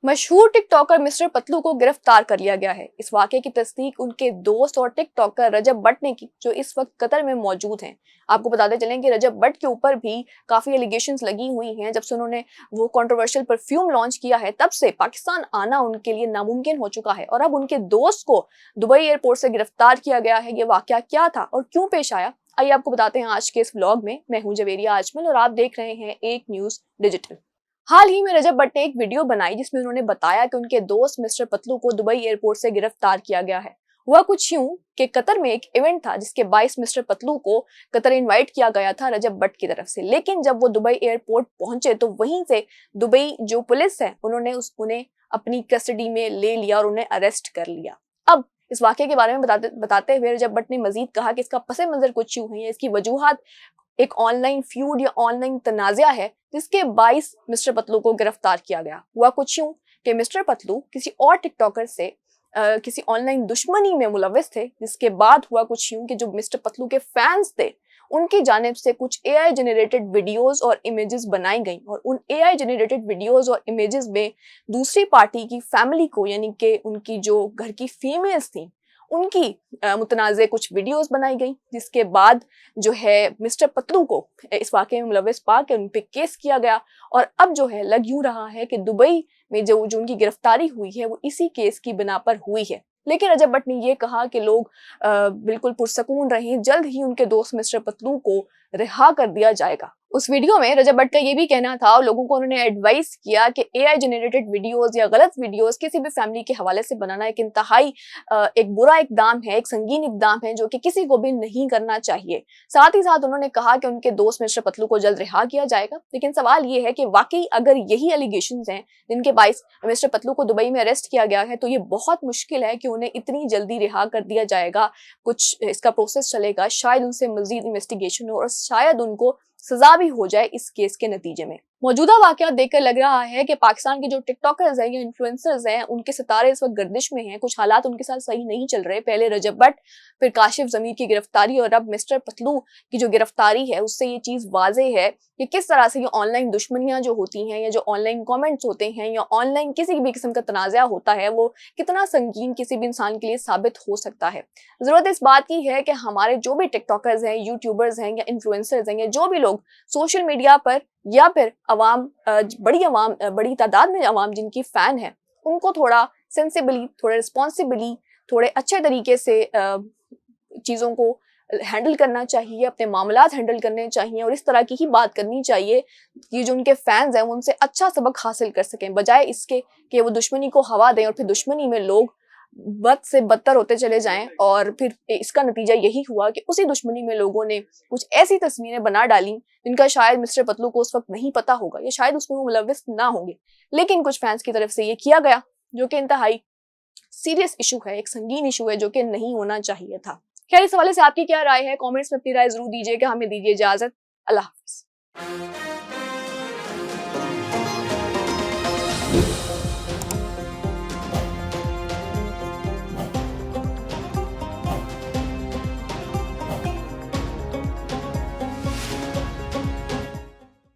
मशहूर TikToker mister Patlu को गिरफ्तार कर लिया गया है। इस वाकये की तस्दीक उनके दोस्त और टिकटॉकर रजब भट्ट ने की, जो इस वक्त कतर में मौजूद हैं। आपको बताते चलें कि रजब भट्ट के ऊपर भी काफी एलिगेशंस लगी हुई हैं। जब से उन्होंने वो कंट्रोवर्शियल परफ्यूम लॉन्च किया है, तब से पाकिस्तान आना उनके लिए नामुमकिन हो चुका है। और अब उनके दोस्त को दुबई एयरपोर्ट से गिरफ्तार किया गया है। ये वाकया क्या था और क्यों पेश आया, आइए आपको बताते हैं आज के इस व्लॉग में। मैं हूं जवेरिया आजमल और आप देख रहे हैं एक न्यूज डिजिटल। हाल ही में रजब भट्ट ने एक वीडियो बनाई जिसमें उन्होंने बताया कि उनके दोस्त मिस्टर पतलू को दुबई एयरपोर्ट से गिरफ्तार किया गया है। हुआ कुछ यूं कि कतर में एक इवेंट था जिसके 22 मिस्टर पतलू को कतर इनवाइट किया गया था रजब भट्ट की तरफ से। लेकिन जब वो दुबई एयरपोर्ट पहुंचे तो वहीं से दुबई जो पुलिस है उन्होंने उन्हें अपनी कस्टडी में ले लिया और उन्हें अरेस्ट कर लिया। अब इस वाकये के बारे में बताते हुए रजब भट्ट ने मजीद कहा कि इसका पस मंजर कुछ यूं है। इसकी वजूहात एक ऑनलाइन फ्यूड या ऑनलाइन तनाज़ा है जिसके 22 मिस्टर पतलू को गिरफ्तार किया गया। हुआ कुछ यूं कि मिस्टर पतलू किसी और टिकटॉकर से किसी ऑनलाइन दुश्मनी में मुलविस थे, जिसके बाद हुआ कुछ यूं कि जो मिस्टर पतलू के फैंस थे उनकी जानिब से कुछ एआई जनरेटेड वीडियोस और इमेजेस बनाई गई और उन एआई जनरेटेड वीडियोस और इमेजेस में दूसरी पार्टी की फैमिली को, यानी कि उनकी जो घर की फीमेल्स थी, उनकी मुतनाज़े कुछ वीडियोस बनाई गई, जिसके बाद जो है मिस्टर पतलू को इस वाकये में मुलविस पा के उन पे केस किया गया। और अब जो है लग यूं रहा है कि दुबई में जो उनकी गिरफ्तारी हुई है वो इसी केस की बिना पर हुई है। लेकिन रजब भट्ट ने ये कहा कि लोग बिल्कुल पुरसकून रहें, जल्द ही उनके दोस्त मिस्टर पतलू को रिहा कर दिया जाएगा। उस वीडियो में रजब भट्ट का ये भी कहना था और लोगों को उन्होंने एडवाइस किया कि एआई जनरेटेड वीडियोस या गलत वीडियोस किसी भी फैमिली के हवाले से बनाना एक इंतहाई एक बुरा इकदाम है, एक संगीन इकदाम है जो कि किसी को भी नहीं करना चाहिए। साथ ही साथ उन्होंने कहा कि उनके दोस्त मिस्टर पतलू को जल्द रिहा किया जाएगा। लेकिन सवाल ये है कि वाकई अगर यही एलिगेशंस हैं जिनके 22 मिस्टर पतलू को दुबई में अरेस्ट किया गया है, तो ये बहुत मुश्किल है कि उन्हें इतनी जल्दी रिहा कर दिया जाएगा। कुछ इसका प्रोसेस चलेगा, शायद उनसे मजीद इन्वेस्टिगेशन हो और शायद उनको सजा भी हो जाए इस केस के नतीजे में। मौजूदा वाकया देखकर लग रहा है कि पाकिस्तान के जो टिकटॉकर्स हैं या इन्फ्लुएंसर्स हैं, उनके सितारे इस वक्त गर्दिश में हैं। कुछ हालात उनके साथ सही नहीं चल रहे। पहले रजब भट्ट, फिर काशिफ ज़मीर की गिरफ्तारी और अब मिस्टर पतलू की जो गिरफ्तारी है, उससे ये चीज वाज़ेह है कि किस तरह से ये ऑनलाइन दुश्मनियां जो होती हैं या जो ऑनलाइन कॉमेंट्स होते हैं या ऑनलाइन किसी भी किस्म का तनाज़ा होता है, वो कितना संगीन किसी भी इंसान के लिए साबित हो सकता है। जरूरत इस बात की है कि हमारे जो भी टिकटॉकर्स हैं, यूट्यूबर्स हैं या इन्फ्लुएंसर्स हैं या जो भी लोग सोशल मीडिया पर या फिर बड़ी तादाद में अवाम जिनकी फैन है, उनको थोड़ा सेंसिबली, थोड़ा रिस्पॉन्सिबली, थोड़े अच्छे तरीके से चीज़ों को हैंडल करना चाहिए, अपने मामलात हैंडल करने चाहिए और इस तरह की ही बात करनी चाहिए कि जो उनके फैंस हैं उनसे अच्छा सबक हासिल कर सकें, बजाय इसके कि वो दुश्मनी को हवा दें और फिर दुश्मनी में लोग बद से बदतर होते चले जाएं। और फिर इसका नतीजा यही हुआ कि उसी दुश्मनी में लोगों ने कुछ ऐसी तस्वीरें बना डाली जिनका शायद मिस्टर पतलू को उस वक्त नहीं पता होगा या शायद उसमें वो मुलविस ना होंगे, लेकिन कुछ फैंस की तरफ से ये किया गया, जो कि इंतहाई सीरियस इशू है, एक संगीन इशू है जो कि नहीं होना चाहिए था। खैर, इस हवाले से आपकी क्या राय है? कमेंट्स में अपनी राय जरूर दीजिएगा। हमें दीजिए इजाजत। अल्लाह हाफिज।